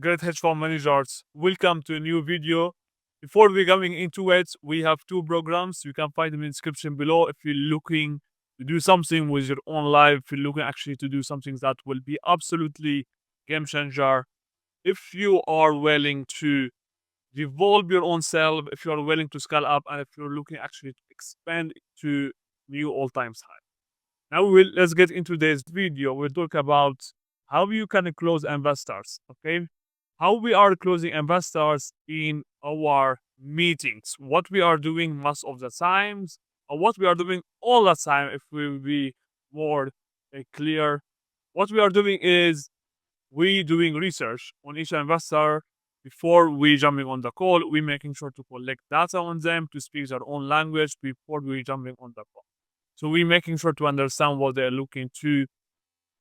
Great hedge fund managers, welcome to a new video. Before we going into it, we have two programs. You can find them in the description below if you're looking to do something with your own life, if you're looking actually to do something that will be absolutely game changer. If you are willing to develop your own self, if you are willing to scale up, and if you're looking actually to expand to new all-time high. Now let's get into this video. We'll talk about how you can close investors. Okay, how we are closing investors in our meetings. What we are doing most of the times, or what we are doing all the time. If we will be more clear, what we are doing is we doing research on each investor before we jumping on the call. We making sure to collect data on them to speak their own language before we jumping on the call. So we're making sure to understand what they're looking to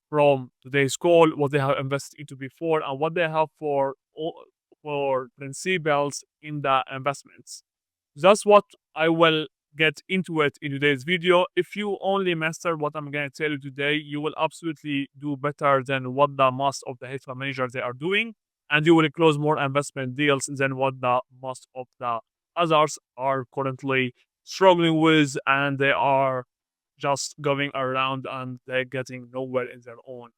from today's call, what they have invested into before, and what they have for principles in the investments. That's what I will get into it in today's video. If you only master what I'm going to tell you today, you will absolutely do better than what the most of the hedge fund managers they are doing, and you will close more investment deals than what the most of the others are currently struggling with, and they are just going around and they're getting nowhere in their own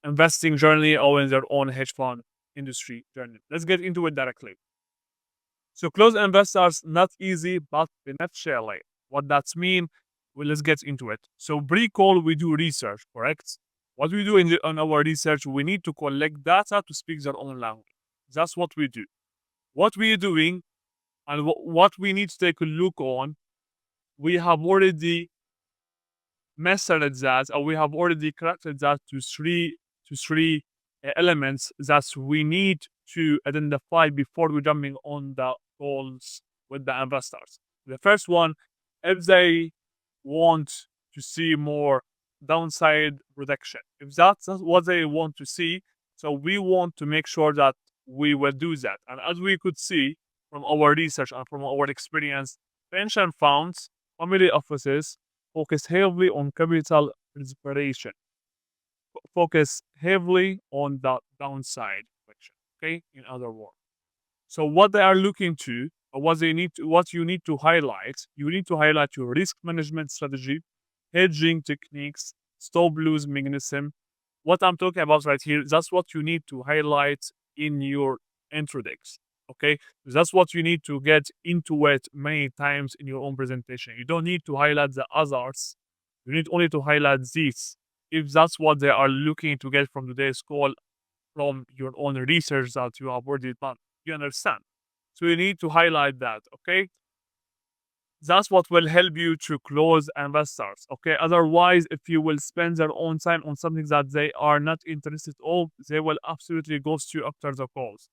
investing journey or in their own hedge fund industry journey. Let's get into it directly. So close investors, not easy, but financially. What that's mean? Well, let's get into it. So pre-call, we do research, correct? What we do on our research, we need to collect data to speak their own language. That's what we do. What we're doing and what we need to take a look on, we have already mastered that, or we have already corrected that to three elements that we need to identify before we jumping on the calls with the investors. The first one, if they want to see more downside protection, if that's what they want to see, so we want to make sure that we will do that. And as we could see from our research and from our experience, pension funds, family offices focus heavily on capital preservation, focus heavily on the downside protection. Okay, in other words. So what they are looking to, or what you need to highlight, you need to highlight your risk management strategy, hedging techniques, stop lose mechanism. What I'm talking about right here, that's what you need to highlight in your introdex. Okay, that's what you need to get into it many times in your own presentation. You don't need to highlight the others. You need only to highlight these. If that's what they are looking to get from today's call, from your own research that you have already done. You understand? So you need to highlight that, okay? That's what will help you to close investors, okay? Otherwise, if you will spend their own time on something that they are not interested in, they will absolutely ghost you after the calls,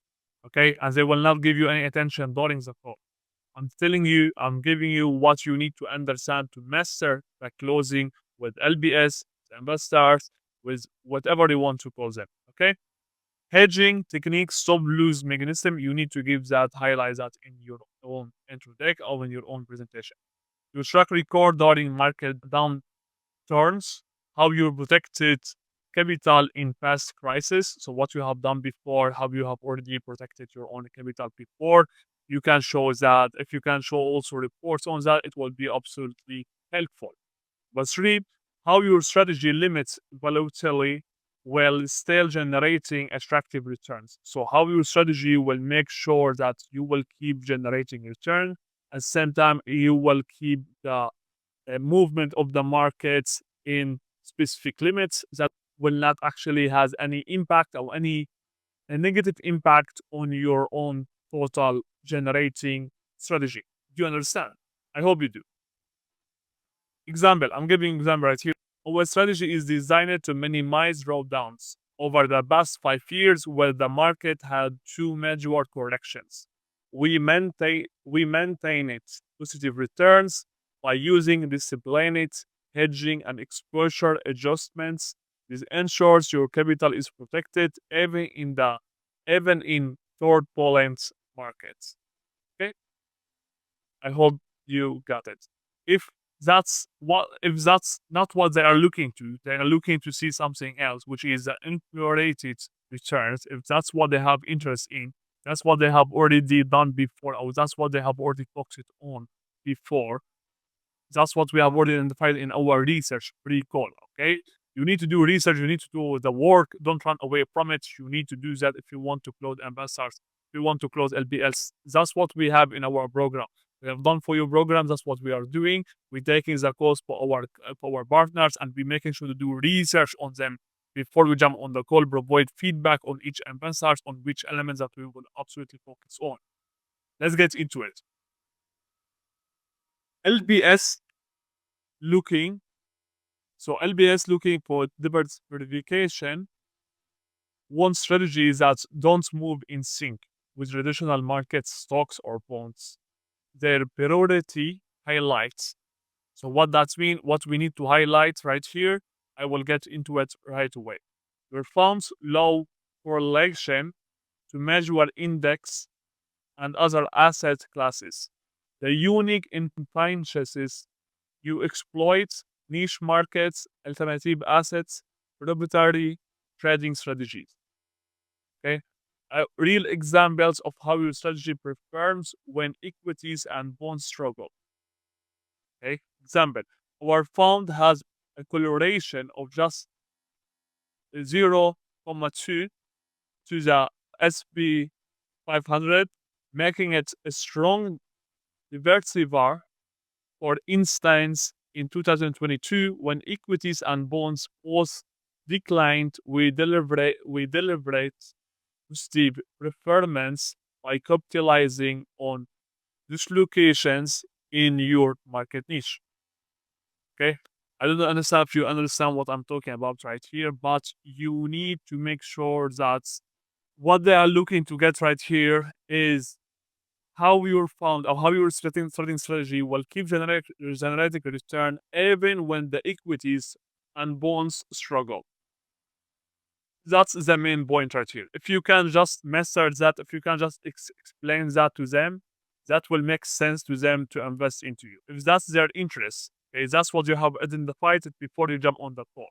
okay? And they will not give you any attention during the call. I'm telling you, I'm giving you what you need to understand to master the closing with LBS, the investors, with whatever you want to call them, okay? Hedging techniques, stop lose mechanism. You need to give that, highlight that in your own intro deck or in your own presentation. Your track record during market downturns, how you protected capital in past crisis. So what you have done before, how you have already protected your own capital before. You can show that. If you can show also reports on that, it will be absolutely helpful. But three, how your strategy limits volatility while still generating attractive returns. So how your strategy will make sure that you will keep generating return. At the same time, you will keep the movement of the markets in specific limits that will not actually has any impact or any a negative impact on your own total generating strategy. Do you understand? I hope you do. Example, I'm giving example right here. Our strategy is designed to minimize drawdowns. Over the past 5 years, where the market had two major corrections, we maintain its positive returns by using disciplined hedging and exposure adjustments. This ensures your capital is protected even in turbulent markets. Okay, I hope you got it. If That's what if that's not what they are looking to. They are looking to see something else, which is the uncorrelated returns. If that's what they have interest in, that's what they have already done before, or that's what they have already focused on before. That's what we have already identified in our research pre-call. Okay, you need to do research. You need to do the work. Don't run away from it. You need to do that if you want to close investors. If you want to close LBS, that's what we have in our program. We have done for you programs. That's what we are doing. We're taking the course for our partners, and we're making sure to do research on them before we jump on the call. Provide feedback on each investors on which elements that we will absolutely focus on. Let's get into it. LBS looking LBS looking for diversification. One strategy that don't move in sync with traditional market stocks or bonds. Their priority highlights. So what that mean? What we need to highlight right here, I will get into it right away. Your fund's low correlation to measure index and other asset classes. The unique inefficiencies you exploit niche markets, alternative assets, proprietary trading strategies. Okay. Real examples of how your strategy performs when equities and bonds struggle. Okay. Example: our fund has a correlation of just 0.2 to the SP 500, making it a strong diversifier. For instance, in 2022, when equities and bonds both declined, we deliberate steep performance by capitalizing on dislocations in your market niche. Okay. I don't understand if you understand what I'm talking about right here, but you need to make sure that what they are looking to get right here is how your fund or how your trading strategy will keep generating a return even when the equities and bonds struggle. That's the main point right here. If you can just master that, if you can just explain that to them, that will make sense to them to invest into you. If that's their interest, okay, that's what you have identified it before you jump on the call.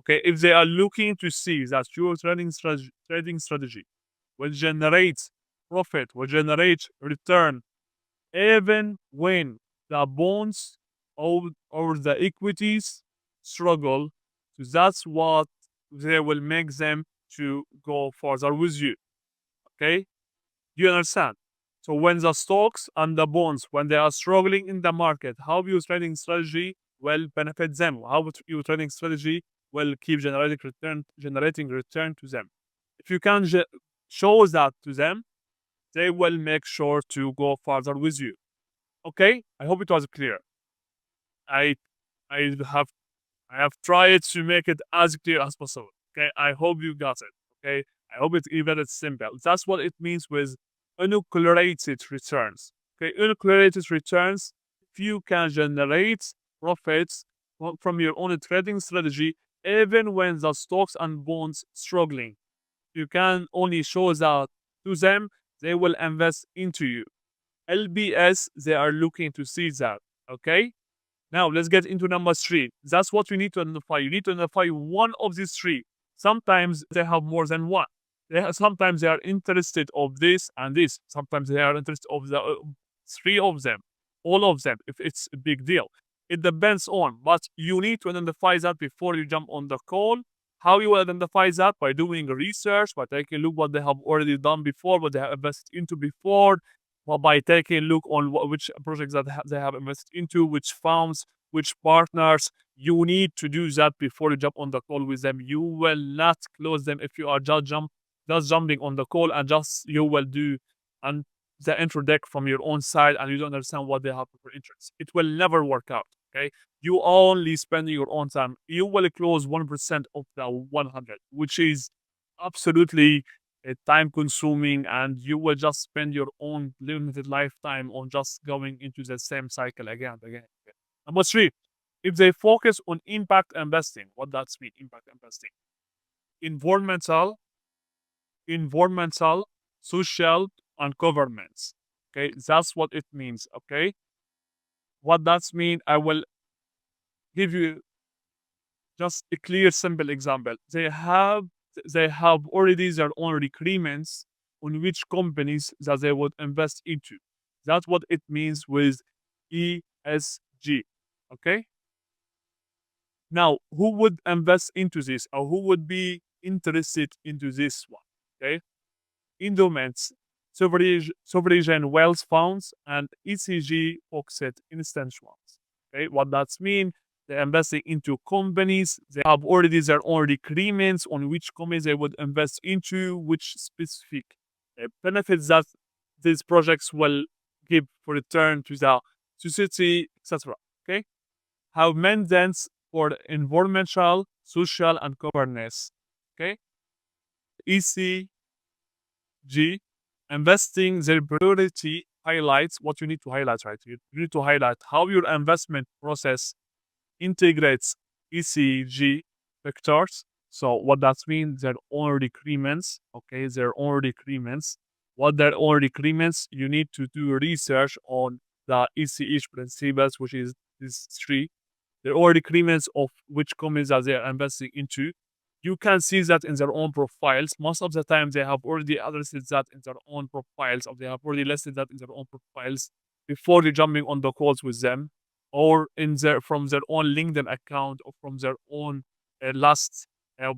Okay, if they are looking to see that your trading strategy will generate profit, will generate return, even when the bonds or the equities struggle, so that's what they will make them to go further with you. Okay? Do you understand? So when the stocks and the bonds, when they are struggling in the market, how your trading strategy will benefit them? How your trading strategy will keep generating return to them. If you can show that to them, they will make sure to go further with you. Okay? I hope it was clear. I I have I have tried to make it as clear as possible. Okay, I hope you got it. Okay, I hope it's even it's simple. That's what it means with uncorrelated returns. Okay, uncorrelated returns. If you can generate profits from your own trading strategy, even when the stocks and bonds struggling, you can only show that to them. They will invest into you. LBS, they are looking to see that. Okay. Now let's get into number three. That's what you need to identify. You need to identify one of these three. Sometimes they have more than one. Sometimes they are interested of this and this. Sometimes they are interested of the three of them, all of them. If it's a big deal, it depends on. But you need to identify that before you jump on the call. How you will identify that? By doing research, by taking a look what they have already done before, what they have invested into before, well, by taking a look on which projects that they have invested into, which funds, which partners. You need to do that before you jump on the call with them. You will not close them if you are just jumping on the call and just you will do and the intro deck from your own side and you don't understand what they have for interest. It will never work out. Okay, you only spend your own time. You will close 1% of the 100, which is absolutely time consuming, and you will just spend your own limited lifetime on just going into the same cycle again and again. Number three, if they focus on impact investing, what does mean impact investing? Environmental, social, and governance. Okay, that's what it means. Okay, what does mean? I will give you just a clear, simple example. They have already their own agreements on which companies that they would invest into. That's what it means with ESG. Okay. Now, who would invest into this, or who would be interested into this one? Okay, endowments, sovereign wealth funds, and ECG focused instant ones. Okay, what that's mean? They're investing into companies. They have already their own agreements on which companies they would invest into, which specific benefits that these projects will give for return to the society, etc. Okay, have mandates for environmental, social, and governance. Okay, ECG investing their priority highlights what you need to highlight right here. You need to highlight how your investment process integrates ECG vectors. So what that means, their own agreements. Okay, their own agreements. What their own agreements, you need to do research on the ECH principles, which is these three. Their own agreements of which companies that they are investing into. You can see that in their own profiles. Most of the time, they have already addressed that in their own profiles, or they have already listed that in their own profiles before they jumping on the calls with them, or in their from their own LinkedIn account, or from their own last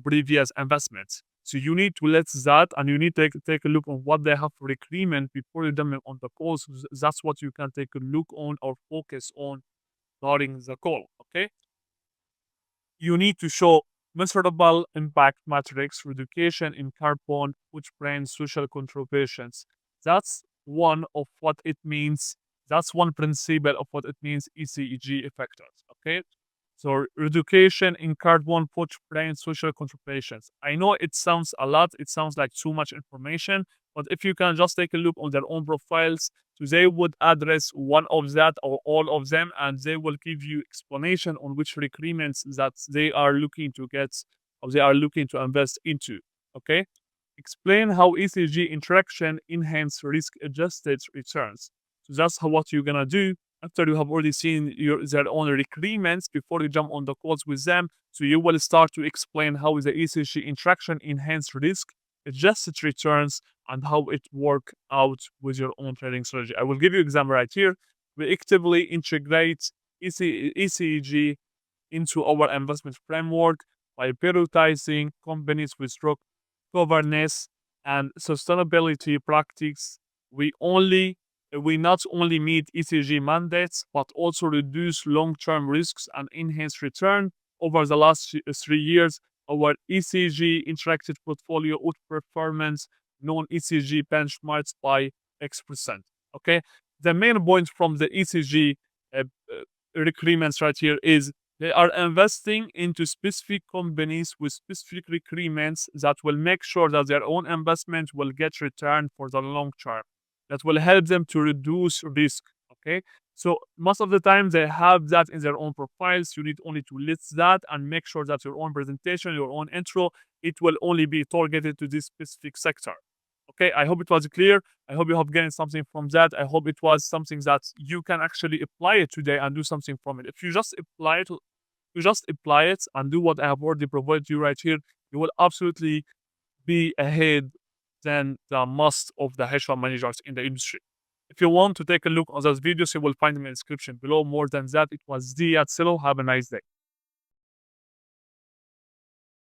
previous investments. So you need to let that, and you need to take a look on what they have for agreement before you jumping on the calls. That's what you can take a look on or focus on during the call. Okay, you need to show measurable impact matrix, reduction in carbon footprint, social contributions. That's one of what it means. That's one principle of what it means ECG factors. Okay. So reduction in carbon footprint, social contributions. I know it sounds a lot. It sounds like too much information. But if you can just take a look on their own profiles, so they would address one of that or all of them, and they will give you explanation on which requirements that they are looking to get or they are looking to invest into. Okay. Explain how ECG interaction enhance risk-adjusted returns. So that's what you're gonna do after you have already seen their own requirements before you jump on the calls with them. So you will start to explain how the ECG interaction enhance risk-adjusted returns and how it work out with your own trading strategy. I will give you an example right here. We actively integrate ECG into our investment framework by prioritizing companies with strong governance and sustainability practices. We not only meet ECG mandates, but also reduce long-term risks and enhance return. Over the last 3 years, our ECG interactive portfolio outperformance non-ECG benchmarks by X%. Okay, the main point from the ECG uh, requirements right here is they are investing into specific companies with specific requirements that will make sure that their own investment will get returned for the long term. That will help them to reduce risk. Okay. So most of the time they have that in their own profiles. You need only to list that and make sure that your own presentation, your own intro, it will only be targeted to this specific sector. Okay, I hope it was clear. I hope you have gained something from that. I hope it was something that you can actually apply it today and do something from it. If you just apply it and do what I have already provided you right here, you will absolutely be ahead than the most of the hedge fund managers in the industry. If you want to take a look on those videos, you will find them in the description below. More than that, it was Ziad Silo. Have a nice day.